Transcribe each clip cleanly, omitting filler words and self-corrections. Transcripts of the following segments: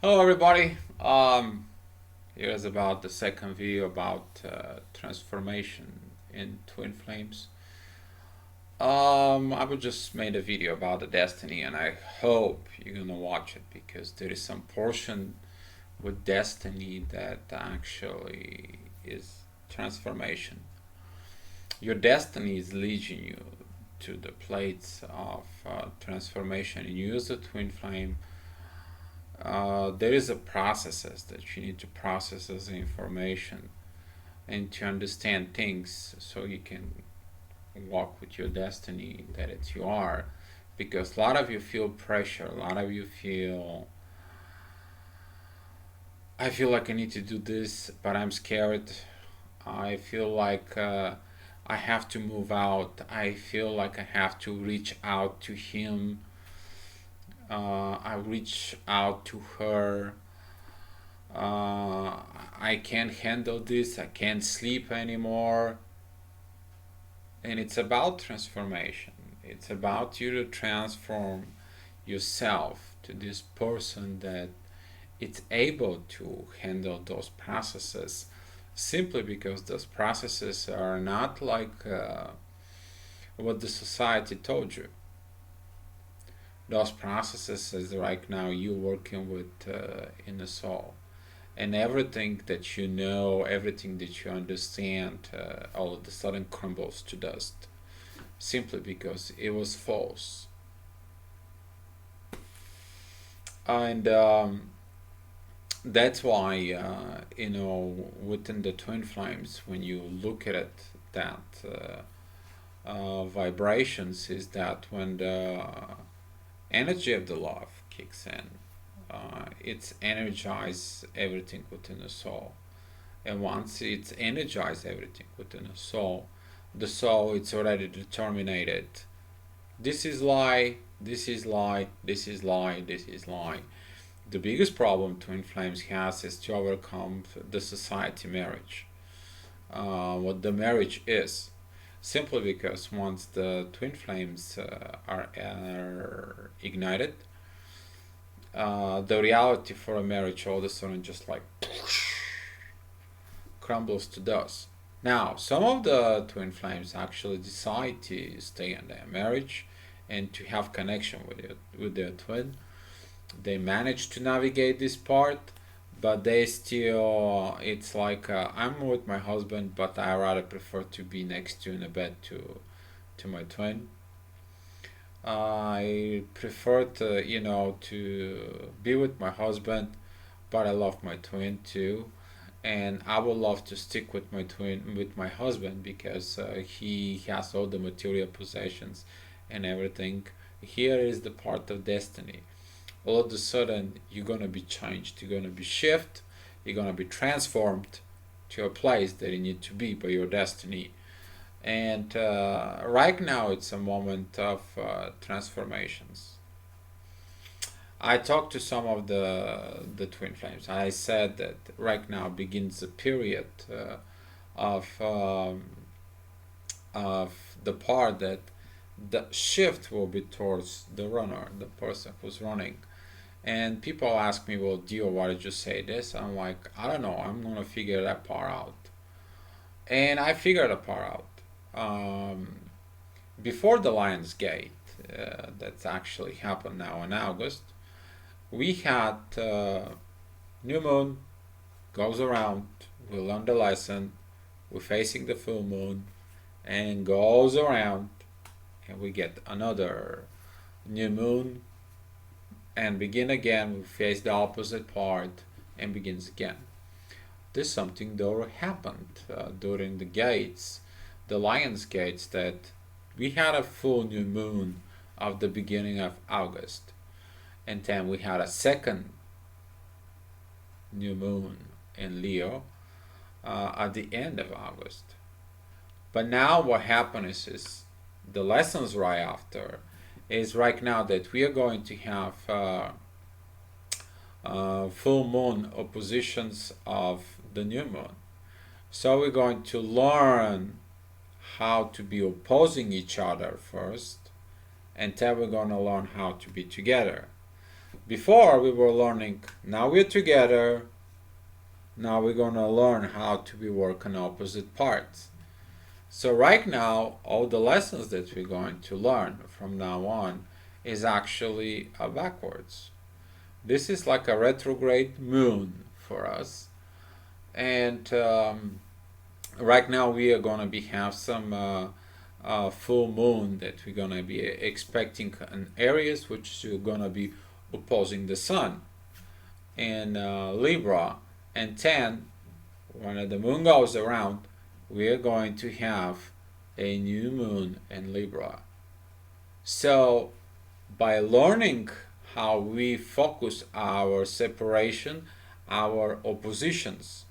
Hello everybody. Here's about the second video about transformation in twin flames. I would just made a video about the destiny, and I hope you're gonna watch it because there is some portion with destiny that actually is transformation. Your destiny is leading you to the plates of transformation, and you use the twin flame. There is a processes that you need to process as information and to understand things so you can walk with your destiny that it's you are, because a lot of you feel pressure, a lot of you feel, I feel like I need to do this but I'm scared. I feel like I have to move out. I feel like I have to reach out to him. I reach out to her. I can't handle this. I can't sleep anymore. And it's about transformation. It's about you to transform yourself to this person that it's able to handle those processes, simply because those processes are not like what the society told you. Those processes is right now you working with in the soul, and everything that you know, everything that you understand, all of a sudden crumbles to dust, simply because it was false. And that's why within the twin flames, when you look at it, that vibrations is that when the energy of the love kicks in, it's energize everything within the soul. And once it's energized everything within the soul it's already determined. This is lie, this is lie, this is lie, this is lie. The biggest problem twin flames has is to overcome the society marriage. What the marriage is, simply because once the twin flames are ignited, the reality for a marriage all of a sudden just like crumbles to dust. Now, some of the twin flames actually decide to stay in their marriage and to have connection with their twin. They manage to navigate this part, but they still, it's like I'm with my husband, but I rather prefer to be next to in a bed to my twin. I prefer to to be with my husband, but I love my twin too, and I would love to stick with my twin with my husband because he has all the material possessions and everything. Here is the part of destiny. All of a sudden you're gonna be changed, you're gonna be shifted, you're gonna be transformed to a place that you need to be by your destiny. And right now it's a moment of transformations. I talked to some of the twin flames. I said that right now begins the period of the part that the shift will be towards the runner, the person who's running. And people ask me, well, Dio, why did you say this? I'm like, I don't know. I'm going to figure that part out. And I figured the part out. Before the Lion's Gate, that's actually happened now in August, we had new moon goes around, we learn the lesson, we're facing the full moon, and goes around, and we get another new moon and begin again. We face the opposite part and begins again. This something though happened during the gates, the Lion's Gates, that we had a full new moon of the beginning of August, and then we had a second new moon in Leo at the end of August. But now what happens is the lessons right after is right now that we are going to have full moon oppositions of the new moon. So we're going to learn how to be opposing each other first, and then we're going to learn how to be together. Before we were learning, now we're together, now we're gonna learn how to be working opposite parts. So right now, all the lessons that we're going to learn from now on is actually backwards. This is like a retrograde moon for us, and right now we are gonna be have some full moon that we're gonna be expecting in Aries, which is gonna be opposing the sun in Libra, and then when the moon goes around, we are going to have a new moon in Libra. So by learning how we focus our separation, our oppositions,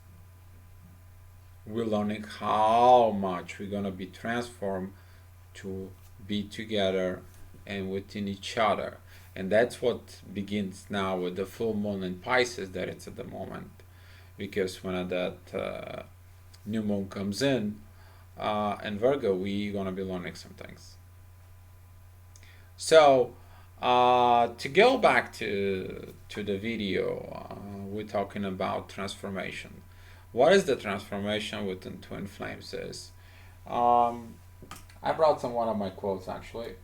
we're learning how much we're going to be transformed to be together and within each other. And that's what begins now with the full moon in Pisces that it's at the moment. Because when that new moon comes in Virgo, we're going to be learning some things. So to go back to the video, we're talking about transformation. What is the transformation within twin flames is? I brought some one of my quotes actually.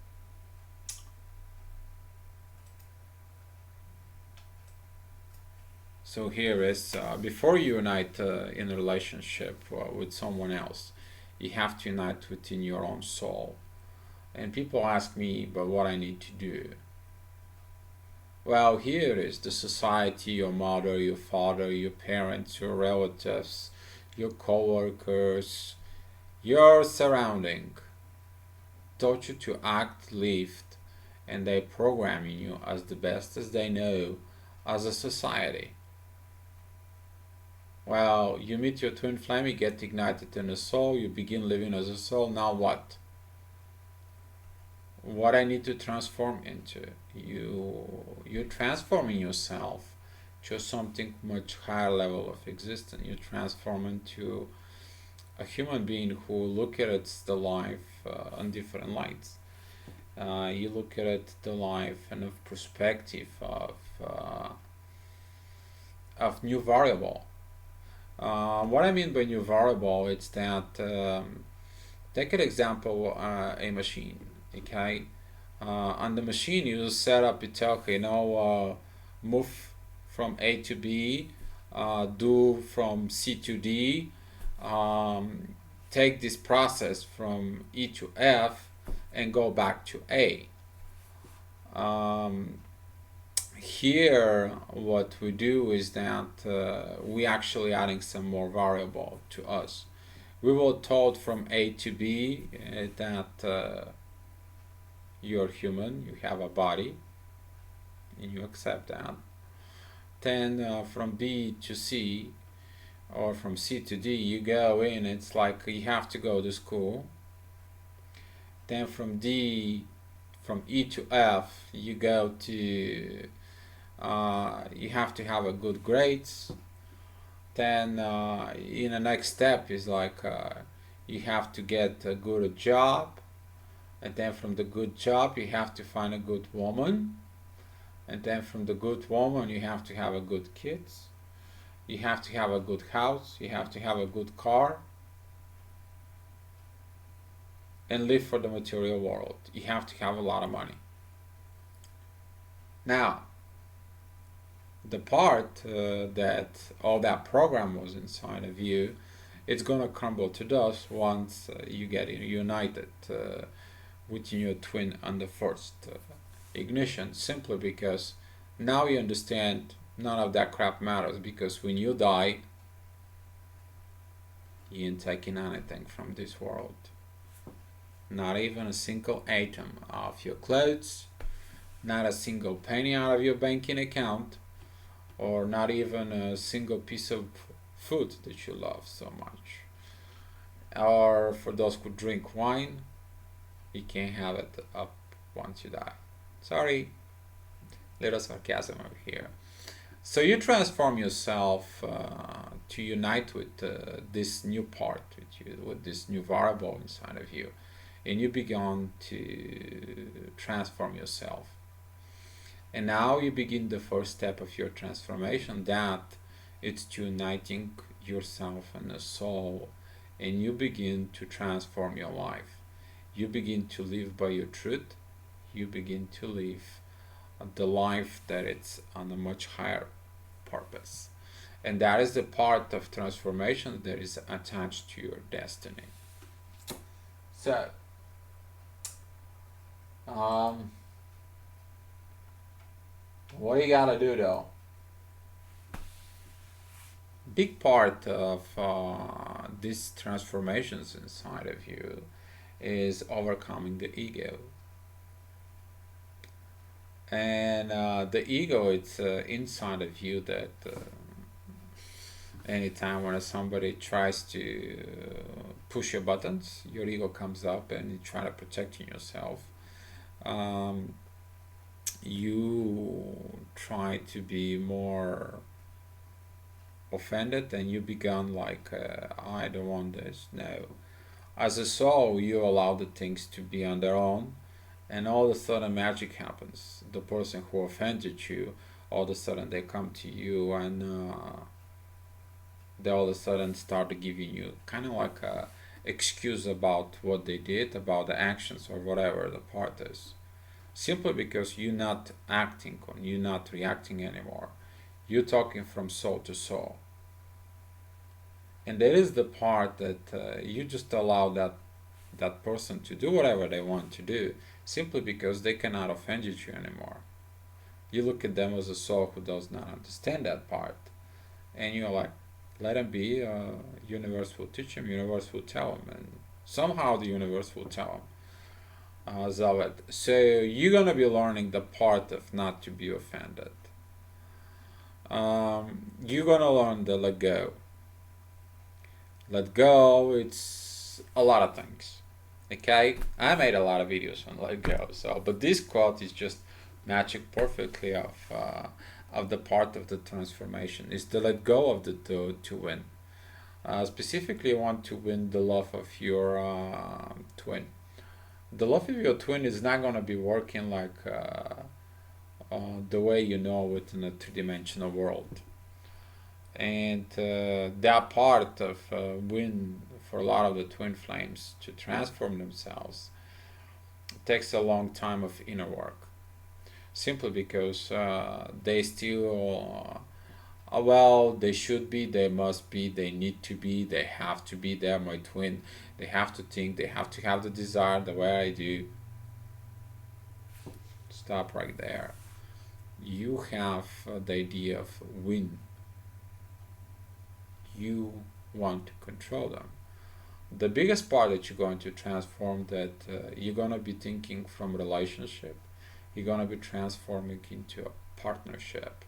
So here is before you unite in a relationship with someone else, you have to unite within your own soul. And people ask me, but what I need to do? Well, here is the society, your mother, your father, your parents, your relatives, your co-workers, your surrounding taught you to act, live, and they programming you as the best as they know as a society. Well, you meet your twin flame, you get ignited in the soul, you begin living as a soul. Now what? What I need to transform into? You're transforming yourself to something much higher level of existence. You transform into a human being who look at it, the life on different lights. You look at it, the life and of perspective of new variable. What I mean by new variable, it's that take an example, a machine. Okay, on the machine you set up, you tell, okay, now move from A to B, do from C to D, take this process from E to F and go back to A. Here what we do is that we actually adding some more variable to us. We were told from A to B that you're human, you have a body, and you accept that. Then from B to C, or from C to D, you go in, it's like you have to go to school. Then from E to F, you go to, you have to have a good grades. Then in the next step is like you have to get a good job. And then from the good job you have to find a good woman, and then from the good woman you have to have a good kids, you have to have a good house, you have to have a good car, and live for the material world. You have to have a lot of money. Now the part that all that program was inside of you, it's gonna crumble to dust once you get united within your twin on the first ignition, simply because now you understand none of that crap matters, because when you die you ain't taking anything from this world, not even a single atom of your clothes, not a single penny out of your banking account, or not even a single piece of food that you love so much. Or for those who drink wine, you can't have it up once you die. Sorry, little sarcasm over here. So you transform yourself to unite with this new part, with this new variable inside of you, and you begin to transform yourself. And now you begin the first step of your transformation, that it's uniting yourself and the soul, and you begin to transform your life. You begin to live by your truth. You begin to live the life that it's on a much higher purpose. And that is the part of transformation that is attached to your destiny. So, um, what you gotta do though? Big part of these transformations inside of you is overcoming the ego. And the ego, it's inside of you that anytime when somebody tries to push your buttons, your ego comes up and you try to protect yourself. Um, you try to be more offended and you become like, I don't want this. No. As a soul, you allow the things to be on their own, and all of a sudden magic happens. The person who offended you, all of a sudden they come to you and they all of a sudden start giving you kind of like a excuse about what they did, about the actions or whatever the part is. Simply because you're not acting on, you're not reacting anymore. You're talking from soul to soul. And that is the part that you just allow that person to do whatever they want to do, simply because they cannot offend you anymore. You look at them as a soul who does not understand that part, and you're like, let them be. Universe will teach them. Universe will tell them, and somehow the universe will tell them. Zavet. So you're gonna be learning the part of not to be offended. You're gonna learn the let go. Let go. It's a lot of things. Okay, I made a lot of videos on let go. So, but this quote is just matching perfectly of the part of the transformation. Is to let go of the to win. Specifically, you want to win the love of your twin. The love of your twin is not gonna be working like the way you know it in a three-dimensional world. And that part of win for a lot of the twin flames to transform themselves takes a long time of inner work, simply because they still well, they should be, they must be, they need to be, they have to be. They're my twin, they have to think, they have to have the desire the way I do. Stop right there. You have the idea of win. You want to control them. The biggest part that you're going to transform, that you're going to be thinking from relationship, you're going to be transforming into a partnership.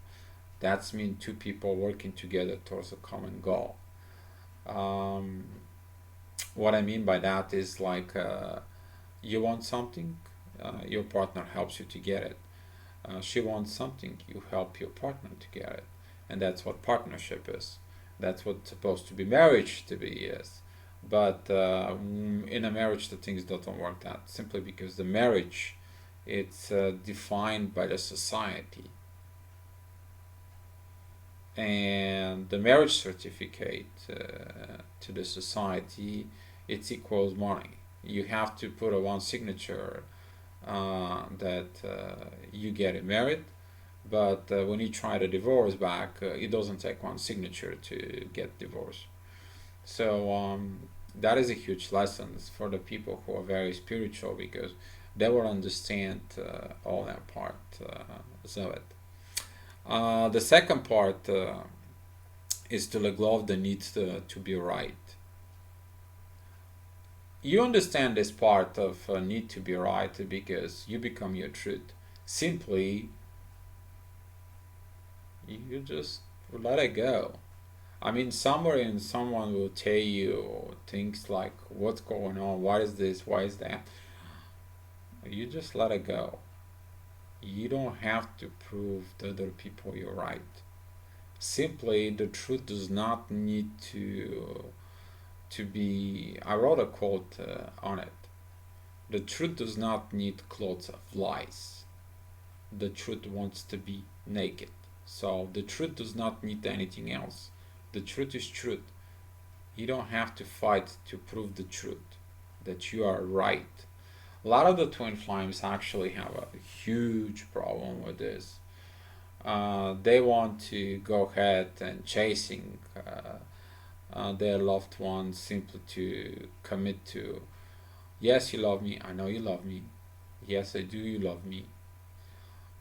That's mean two people working together towards a common goal. um, what I mean by that is like, you want something, your partner helps you to get it. She wants something, you help your partner to get it. And that's what partnership is. That's what's supposed to be marriage to be is. But in a marriage, the things don't work that, simply because the marriage, it's defined by the society. And the marriage certificate to the society, it's equals money. You have to put a one signature that you get married, but when you try to divorce back, it doesn't take one signature to get divorced. So that is a huge lesson for the people who are very spiritual, because they will understand all that part of it. The second part is to let go of the need to be right. You understand this part of need to be right because you become your truth. Simply, you just let it go. I mean, somewhere in someone will tell you things like, what's going on, what is this, why is that. You just let it go. You don't have to prove to other people you're right. Simply, the truth does not need to be. I wrote a quote on it. The truth does not need clothes of lies. the truth wants to be naked. So the truth does not need anything else. The truth is truth. You don't have to fight to prove the truth, that you are right. A lot of the twin flames actually have a huge problem with this. They want to go ahead and chasing their loved ones simply to commit to, yes, you love me, I know you love me, yes, I do, you love me.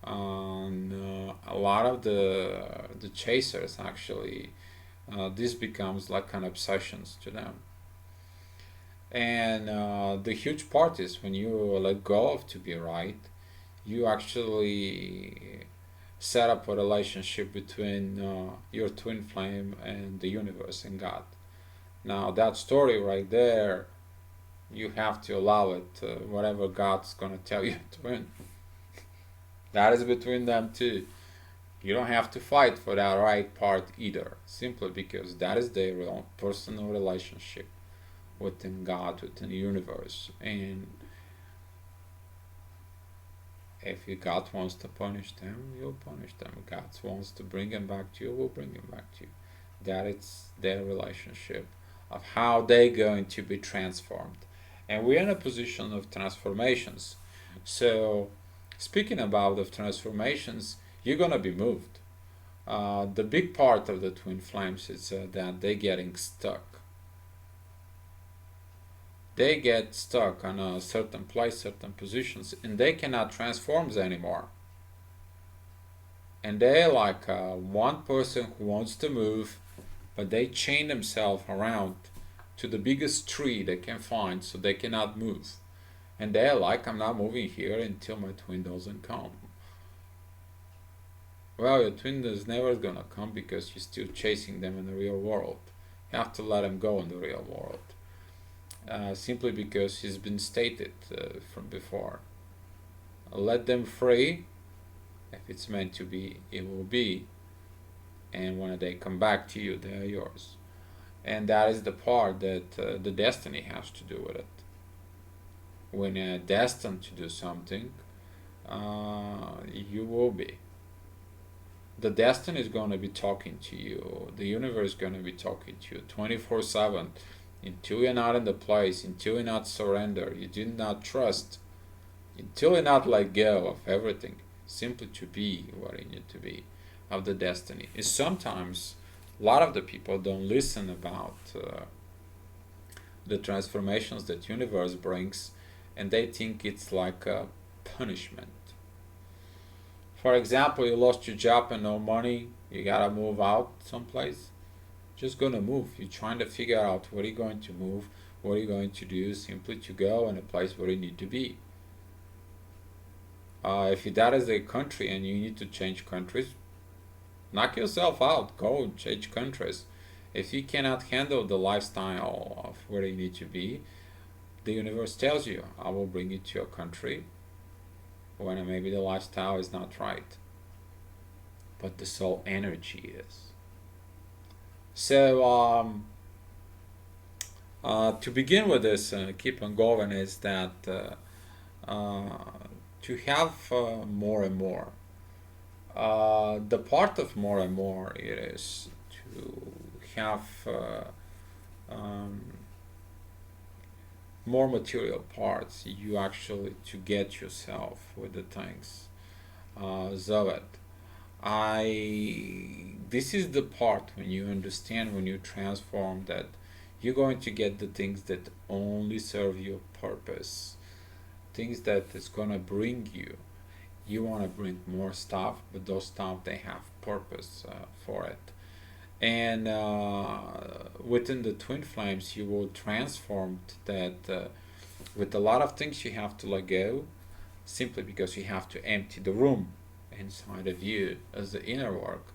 A lot of the chasers actually, this becomes like an obsession to them. And the huge part is when you let go of to be right, you actually set up a relationship between your twin flame and the universe and God. Now that story right there, you have to allow it. Whatever God's gonna tell you, twin, that is between them two. You don't have to fight for that right part either, simply because that is their own personal relationship within God, within the universe. And if God wants to punish them, you'll punish them. If God wants to bring them back to you, will bring them back to you. That it's their relationship of how they're going to be transformed. And we're in a position of transformations. So, speaking about the transformations, you're gonna be moved. The big part of the twin flames is that they're getting stuck. They get stuck on a certain place, certain positions, and they cannot transform anymore. And they're like one person who wants to move, but they chain themselves around to the biggest tree they can find, so they cannot move. And they're like, I'm not moving here until my twin doesn't come. Well, your twin is never gonna come because you're still chasing them in the real world. You have to let them go in the real world. Simply because it's been stated from before. Let them free. If it's meant to be, it will be. And when they come back to you, they are yours. And that is the part that the destiny has to do with it. When you're destined to do something, you will be. The destiny is going to be talking to you. The universe is going to be talking to you 24/7. Until you're not in the place, until you're not surrender, you do not trust, until you're not let go of everything, simply to be where you need to be, of the destiny. Is sometimes a lot of the people don't listen about the transformations that universe brings, and they think it's like a punishment. For example, you lost your job and no money, you gotta move out someplace. Just gonna move. You're trying to figure out where you're going to move, what you're going to do, simply to go in a place where you need to be. If that is a country and you need to change countries, knock yourself out. Go and change countries. If you cannot handle the lifestyle of where you need to be, the universe tells you, I will bring you to a country when maybe the lifestyle is not right, but the soul energy is. So to begin with this, keep on going, is that to have more and more. The part of more and more it is to have more material parts. You actually to get yourself with the things. Zoet. This is the part when you understand, when you transform, that you're going to get the things that only serve your purpose, things that is gonna bring you. You want to bring more stuff, but those stuff they have purpose for it. And within the twin flames, you will transform that with a lot of things you have to let go, simply because you have to empty the room inside of you as the inner work.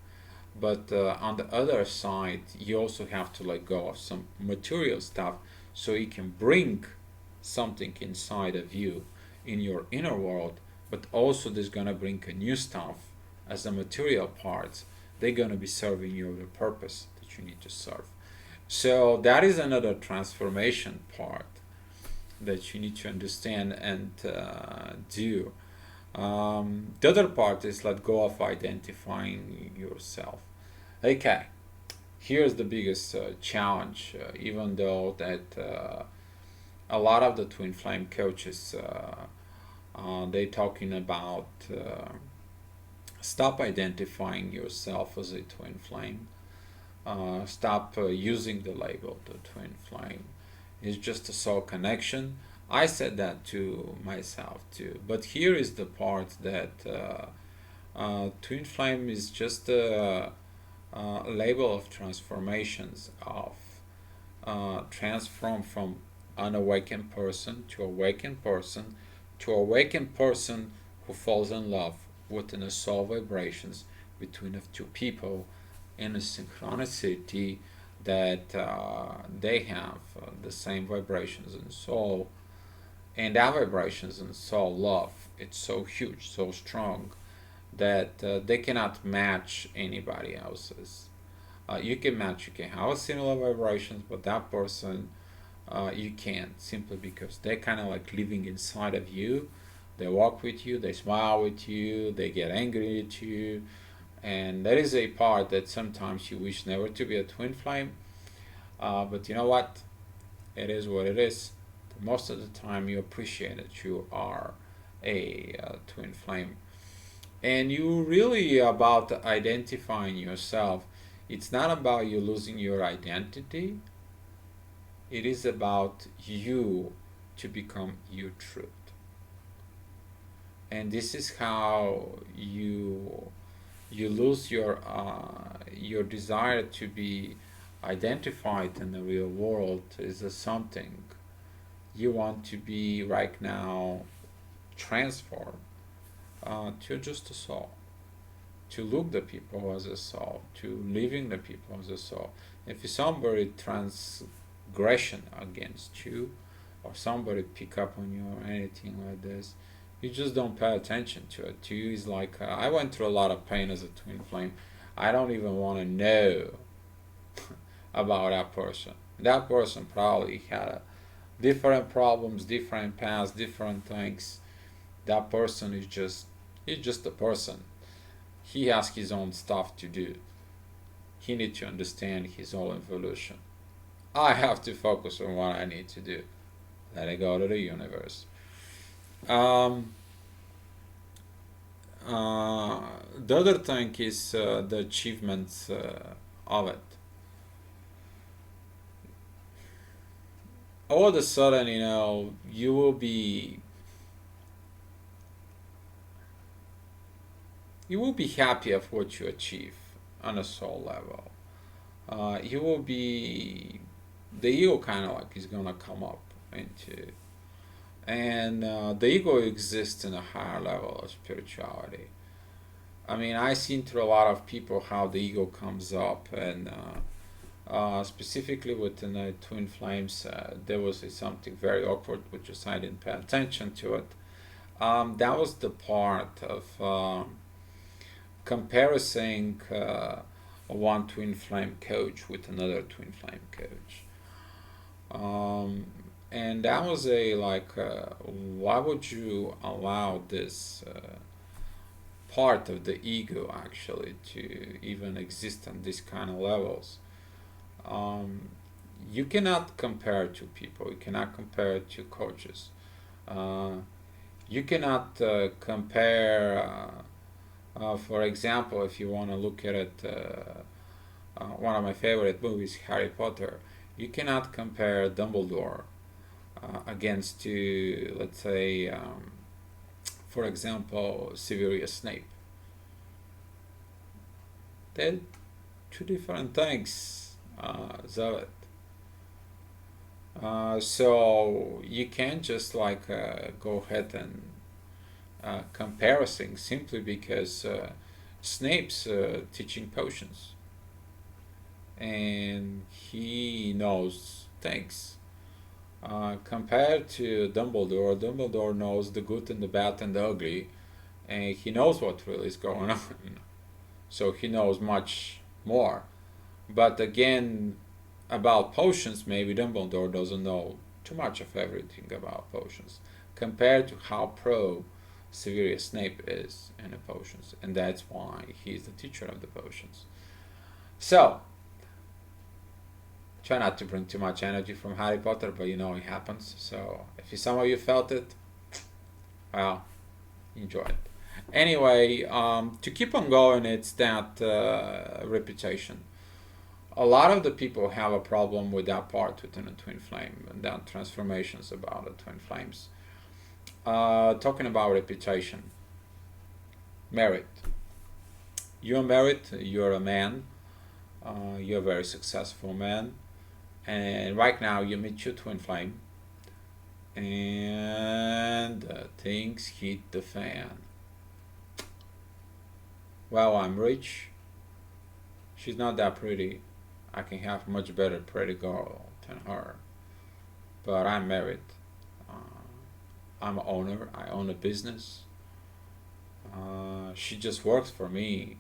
But on the other side, you also have to let go of some material stuff, so you can bring something inside of you in your inner world. But also there's gonna bring a new stuff as the material parts. They're gonna be serving you the purpose that you need to serve. So that is another transformation part that you need to understand and do. The other part is let go of identifying yourself. Okay, here's the biggest challenge, even though that a lot of the twin flame coaches they talking about stop identifying yourself as a twin flame. Stop using the label the twin flame. It's just a soul connection. I said that to myself too. But here is the part that twin flame is just a label of transformations of transform from unawakened person to awakened person to awakened person who falls in love within the soul vibrations between the two people in a synchronicity that they have the same vibrations in soul, and that vibrations in soul love, it's so huge, so strong that they cannot match anybody else's. You can match, you can have similar vibrations, but that person you can't, simply because they're kind of like living inside of you. They walk with you, they smile with you, they get angry at you, and that is a part that sometimes you wish never to be a twin flame. But you know what? It is what it is. Most of the time, you appreciate that you are a twin flame, and you really about identifying yourself. It's not about you losing your identity. It is about you to become your truth, and this is how you lose your desire to be identified in the real world is something you want to be right now transformed to just a soul, to look the people as a soul, to living the people as a soul. If somebody transgression against you, or somebody pick up on you or anything like this, you just don't pay attention to it. To you, is like I went through a lot of pain as a twin flame. I don't even want to know about that person. That person probably had different problems, different past, different things. That person is just he's just a person. He has his own stuff to do. He needs to understand his own evolution. I have to focus on what I need to do. Let it go to the universe. Um, the other thing is the achievements of it. All of a sudden, you will be happy of what you achieve on a soul level. You will be the ego kind of like is gonna come up into, and the ego exists in a higher level of spirituality. I mean, I seen through a lot of people how the ego comes up, and specifically within the twin flames, there was something very awkward, which is I didn't pay attention to it. That was the part of comparing one twin flame coach with another twin flame coach. And that was a like, why would you allow this part of the ego actually to even exist on these kind of levels? Um, you cannot compare two people. You cannot compare two coaches. Uh, you cannot compare. For example, if you want to look at it, one of my favorite movies, Harry Potter. You cannot compare Dumbledore against, let's say, for example, Severus Snape. They're two different things, Zealot. So you can't just like go ahead and comparison simply because Snape's teaching potions and he knows things. Compared to Dumbledore, Dumbledore knows the good and the bad and the ugly, and he knows what really is going on. So he knows much more. But again, about potions, maybe Dumbledore doesn't know too much of everything about potions, compared to how pro Severus Snape is in the potions, and that's why he's the teacher of the potions. So, try not to bring too much energy from Harry Potter, but you know it happens. So, if some of you felt it, well, enjoy it. Anyway, to keep on going, it's that reputation. A lot of the people have a problem with that part within a twin flame, and that transformations about the twin flames. Talking about reputation, merit. You're married, you're a man, you're a very successful man, and right now you meet your twin flame, and things hit the fan. Well, I'm rich, she's not that pretty, I can have much better pretty girl than her, but I'm married. I'm an owner, I own a business. She just works for me.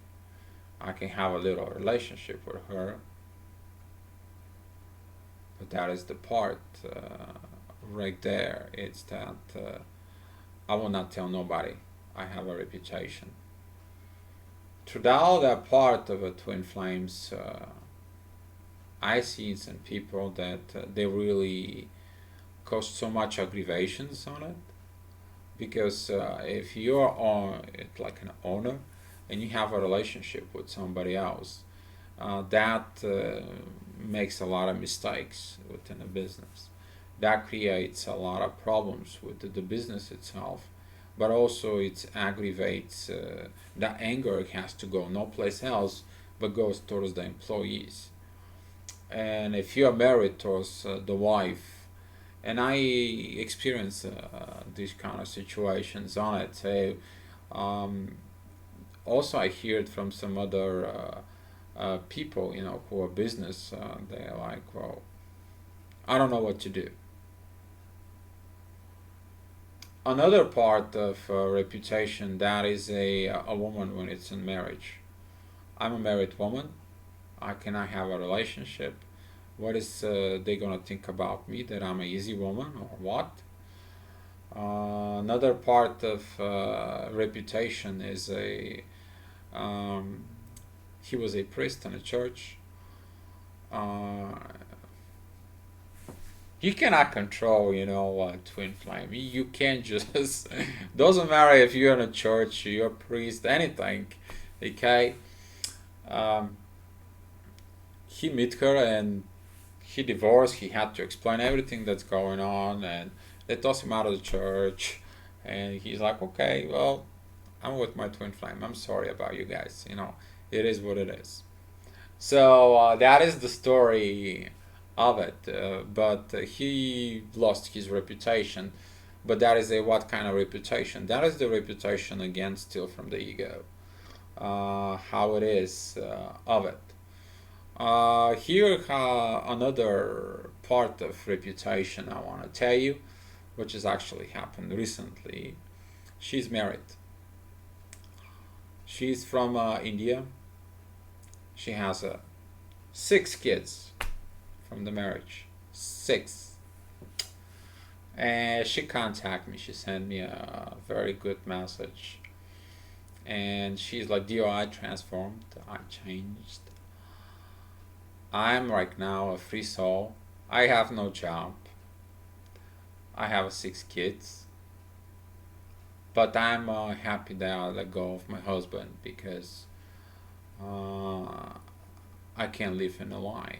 I can have a little relationship with her, but that is the part right there. It's that I will not tell nobody I have a reputation. Throughout that part of a twin flames, I see some people that they really cause so much aggravations on it, because if you're on it like an owner and you have a relationship with somebody else, that makes a lot of mistakes within a business. That creates a lot of problems with the business itself, but also it aggravates. That anger has to go no place else, but goes towards the employees. And if you are married towards the wife, and I experience these kind of situations on it. So, also I hear it from some other people, you know, who are business. They're like, well, I don't know what to do. Another part of reputation, that is a woman when it's in marriage. I'm a married woman. I cannot have a relationship. What is they gonna think about me, that I'm an easy woman or what? Another part of reputation is he was a priest in a church. Uh, you cannot control, you know, twin flame. You can't just doesn't matter if you're in a church, you're a priest, anything. Okay. Um, he met her and he divorced. He had to explain everything that's going on, and they tossed him out of the church. And he's like, okay, well, I'm with my twin flame. I'm sorry about you guys. You know, it is what it is. So that is the story of it. But he lost his reputation. But that is a what kind of reputation? That is the reputation, again, still from the ego. How it is of it. Here another part of reputation I want to tell you, which has actually happened recently. She's married. She's from India. She has 6 kids from the marriage. 6. And she contacted me. She sent me a very good message. And she's like, Dio, I transformed. I changed. I'm right now a free soul. I have no job. I have 6 kids. But I'm happy that I let go of my husband, because I can't live in a lie.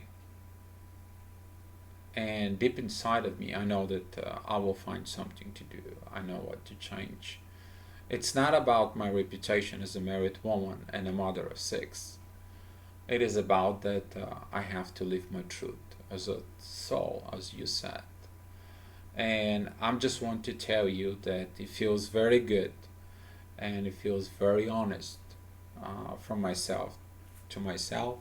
And deep inside of me, I know that I will find something to do. I know what to change. It's not about my reputation as a married woman and a mother of 6. It is about that I have to live my truth as a soul, as you said. And I'm just want to tell you that it feels very good, and it feels very honest from myself to myself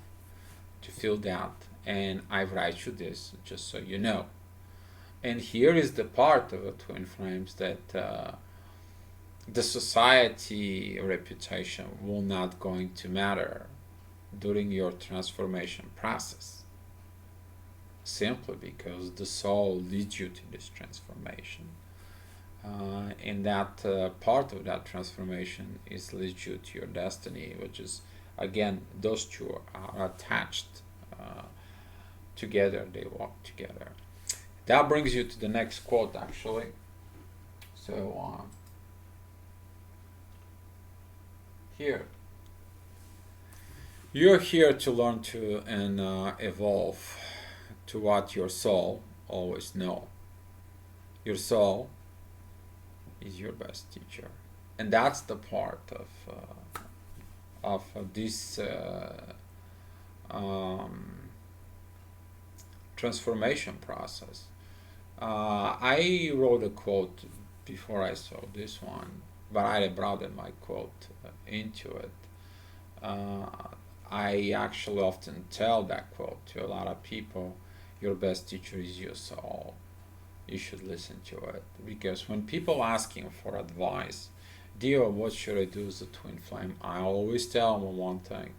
to feel that. And I write you this just so you know. And here is the part of a twin flames that the society reputation will not going to matter during your transformation process, simply because the soul leads you to this transformation. and that part of that transformation is leads you to your destiny, which is again those two are attached together. They walk together. That brings you to the next quote, actually. So here, you're here to learn to and evolve to what your soul always know. Your soul is your best teacher, and that's the part of this transformation process. I wrote a quote before I saw this one, but I brought my quote into it. Uh, I actually often tell that quote to a lot of people: "Your best teacher is your soul. You should listen to it." Because when people asking for advice, Dio, what should I do as a twin flame? I always tell them one thing: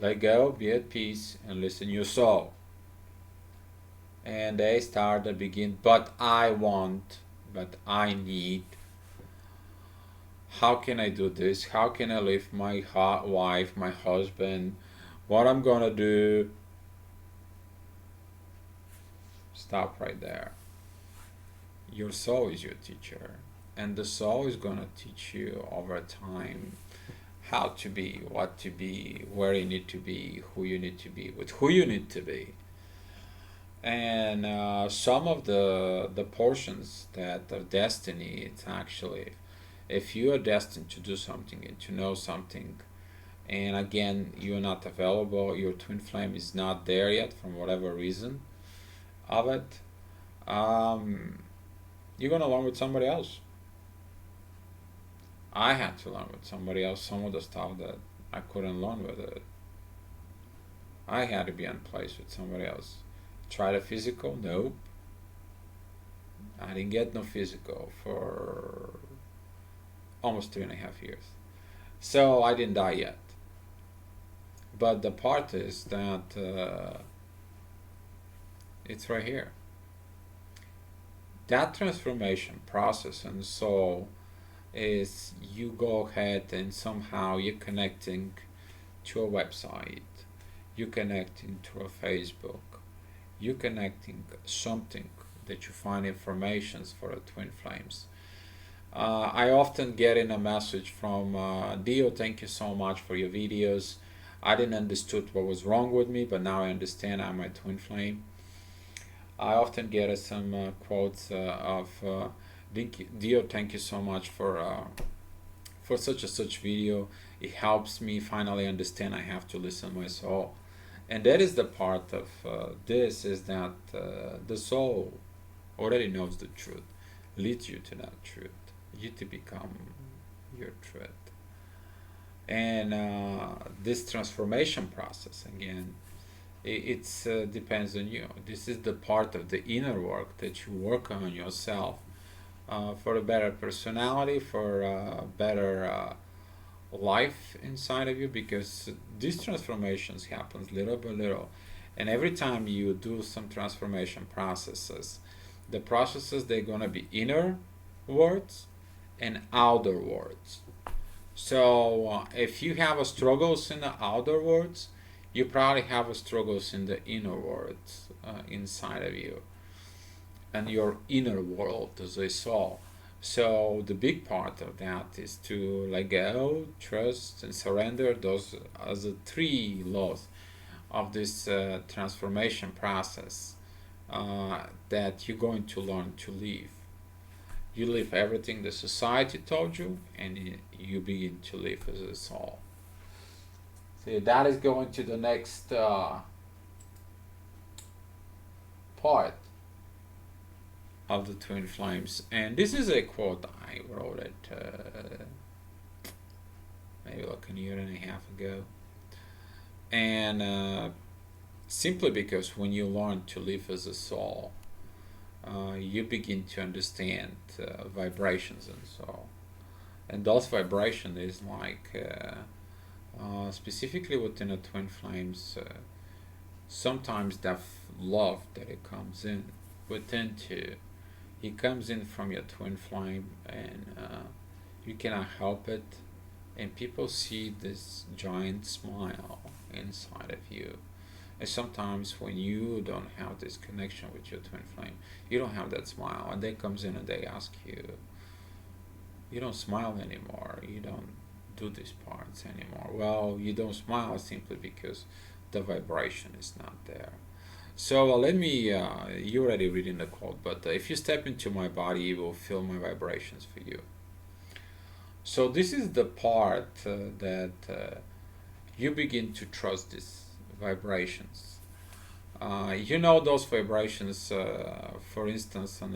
let go, be at peace, and listen to your soul. And they start to begin, but I want, but I need. How can I do this? How can I leave my wife, my husband? What I'm gonna do? Stop right there. Your soul is your teacher, and the soul is gonna teach you over time how to be, what to be, where you need to be, who you need to be, with who you need to be. And some of the portions that are destiny, it's actually if you are destined to do something and to know something, and again you're not available, your twin flame is not there yet from whatever reason of it, um, you're gonna learn with somebody else. I had to learn with somebody else some of the stuff that I couldn't learn with it. I had to be in place with somebody else. Try the physical? Nope. I didn't get no physical for almost 3.5 years. So I didn't die yet. But the part is that it's right here. That transformation process and soul is you go ahead and somehow you're connecting to a website, you're connecting to a Facebook, you're connecting something that you find informations for the twin flames. I often get in a message from Dio, thank you so much for your videos. I didn't understood what was wrong with me, but now I understand I'm a twin flame. I often get some quotes of Dio, thank you so much for such a such video. It helps me finally understand I have to listen to my soul. And that is the part of this is that the soul already knows the truth, leads you to that truth, you to become your truth. And this transformation process, again, it's depends on you. This is the part of the inner work that you work on yourself for a better personality, for a better life inside of you, because these transformations happens little by little, and every time you do some transformation processes, the processes they're gonna be inner words and outer words. So if you have a struggles in the outer words, you probably have a struggles in the inner words inside of you and your inner world as a soul. So the big part of that is to let go, trust, and surrender. Those are the three laws of this transformation process that you're going to learn to live. You leave everything the society told you, and you begin to live as a soul. See, that is going to the next part of the twin flames, and this is a quote I wrote it maybe like a year and a half ago, and simply because when you learn to live as a soul, you begin to understand vibrations and so, and those vibrations is like specifically within the twin flames, sometimes that love that it comes in within to He comes in from your twin flame, and you cannot help it. And people see this giant smile inside of you. And sometimes when you don't have this connection with your twin flame, you don't have that smile, and they comes in and they ask you, you don't smile anymore. You don't do these parts anymore. Well, you don't smile simply because the vibration is not there. So let me, you already reading the quote, but if you step into my body, you will feel my vibrations for you. So this is the part that you begin to trust these vibrations. You know those vibrations, for instance, on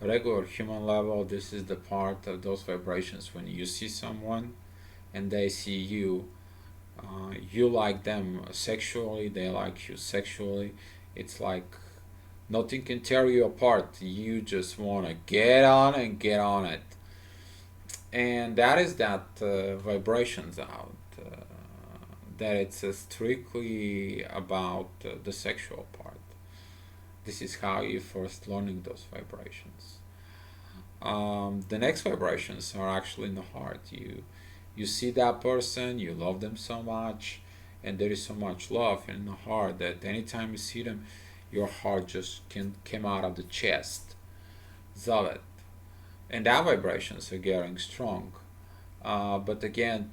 a regular human level, this is the part of those vibrations when you see someone and they see you. You like them sexually, they like you sexually. It's like nothing can tear you apart. You just want to get on and get on it. And that is that vibrations out. That it's strictly about the sexual part. This is how you first learning those vibrations. The next vibrations are actually in the heart. You see that person, you love them so much, and there is so much love in the heart that anytime you see them, your heart just can come out of the chest. Solid. And that vibrations are getting strong. But again,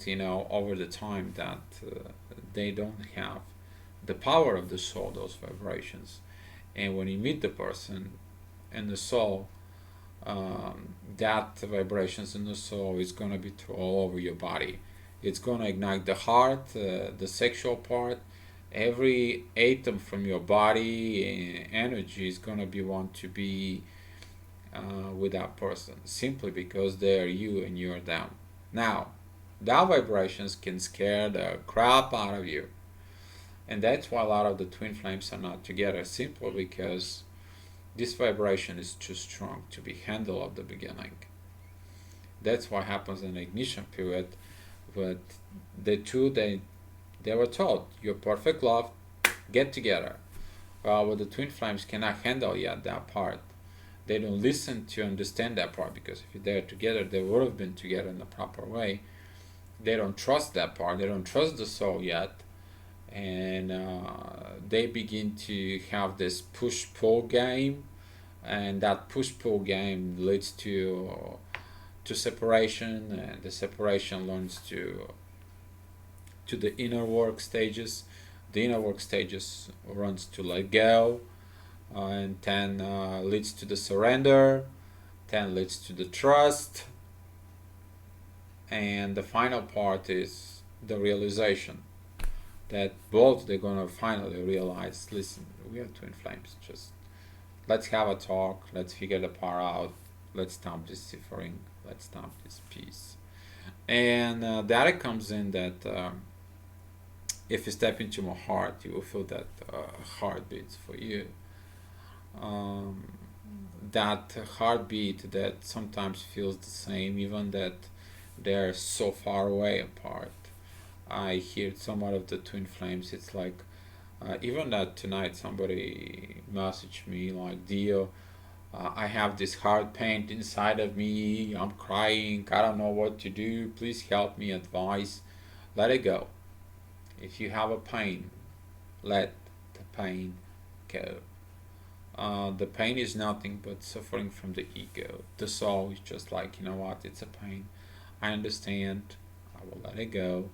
over the time that they don't have the power of the soul, those vibrations. And when you meet the person and the soul, that vibrations in the soul is going to be all over your body. It's going to ignite the heart, the sexual part. Every atom from your body energy is going to be want to be with that person simply because they are you and you're them. Now, that vibrations can scare the crap out of you, and that's why a lot of the twin flames are not together, simply because this vibration is too strong to be handled at the beginning. That's what happens in the ignition period. But the two, they were told, you're perfect love, get together. Well, with the twin flames cannot handle yet that part. They don't listen to understand that part, because if they're together, they would have been together in the proper way. They don't trust that part. They don't trust the soul yet, and they begin to have this push-pull game, and that push-pull game leads to separation, and the separation leads to the inner work stages. The inner work stages runs to let go, and then leads to the surrender, then leads to the trust, and the final part is the realization that both they're gonna finally realize, listen, we are twin flames, just let's have a talk, let's figure the part out, let's stop this suffering, let's stop this peace. And that comes in that if you step into my heart, you will feel that heartbeats for you. Um, that heartbeat that sometimes feels the same, even that they're so far away apart. I hear somewhat of the twin flames. It's like even that tonight somebody messaged me like, Dio, I have this heart pain inside of me. I'm crying. I don't know what to do. Please help me. Advice. Let it go. If you have a pain, let the pain go. The pain is nothing but suffering from the ego. The soul is just like, you know what, it's a pain. I understand. I will let it go.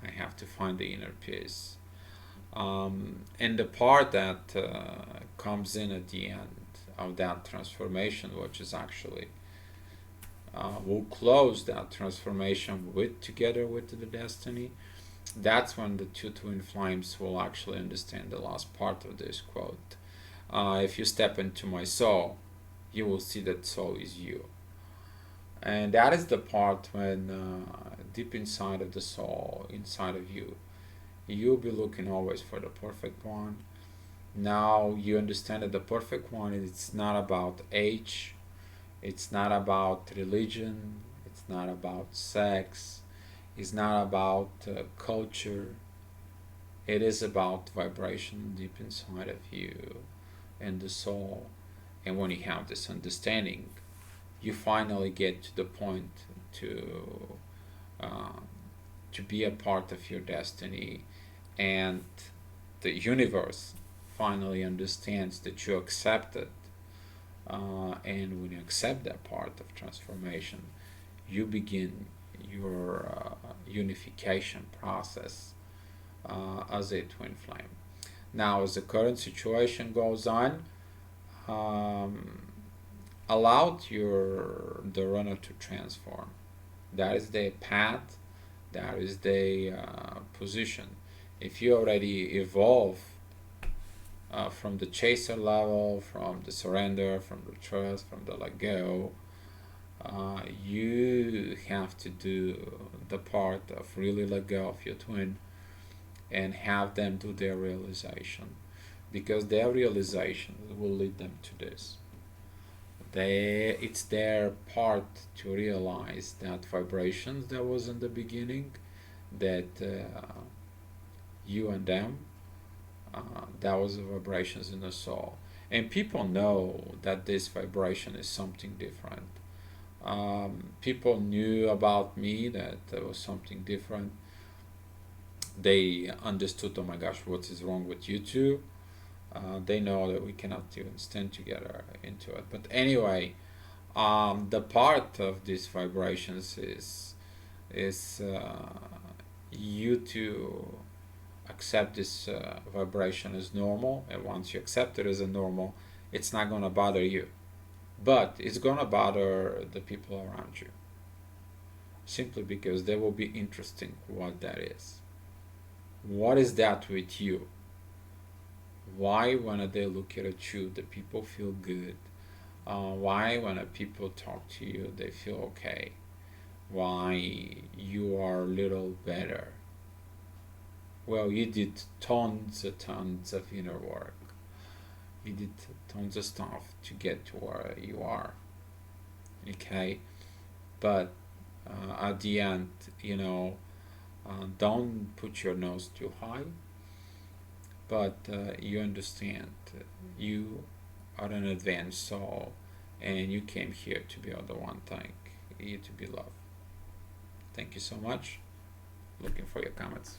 I have to find the inner peace. And the part that comes in at the end of that transformation, which is actually will close that transformation with together with the destiny. That's when the two twin flames will actually understand the last part of this quote. If you step into my soul, you will see that soul is you. And that is the part when deep inside of the soul, inside of you, you'll be looking always for the perfect one. Now you understand that the perfect one is not about age, it's not about religion, it's not about sex, it's not about culture. It is about vibration deep inside of you and the soul. And when you have this understanding, you finally get to the point to uh, to be a part of your destiny, and the universe finally understands that you accept it. And when you accept that part of transformation, you begin your unification process as a twin flame. Now, as the current situation goes on, um, allow the runner to transform. That is the path. That is the position. If you already evolve from the chaser level, from the surrender, from the trust, from the let go, you have to do the part of really let go of your twin and have them do their realization, because their realization will lead them to this. It's their part to realize that vibrations that was in the beginning, that you and them, that was the vibrations in the soul. And people know that this vibration is something different. People knew about me that there was something different. They understood, oh my gosh, what is wrong with you two? They know that we cannot even stand together into it. But anyway, the part of these vibrations is you to accept this vibration as normal, and once you accept it as a normal, it's not gonna bother you, but it's gonna bother the people around you, simply because they will be interesting what that is. What is that with you? Why when they look at you, the people feel good? Why when people talk to you, they feel okay? Why you are a little better? Well, you did tons of inner work. You did tons of stuff to get to where you are. Okay, but at the end, don't put your nose too high. But you understand, you are an advanced soul, and you came here to be the one thing, you to be loved. Thank you so much. Looking for your comments.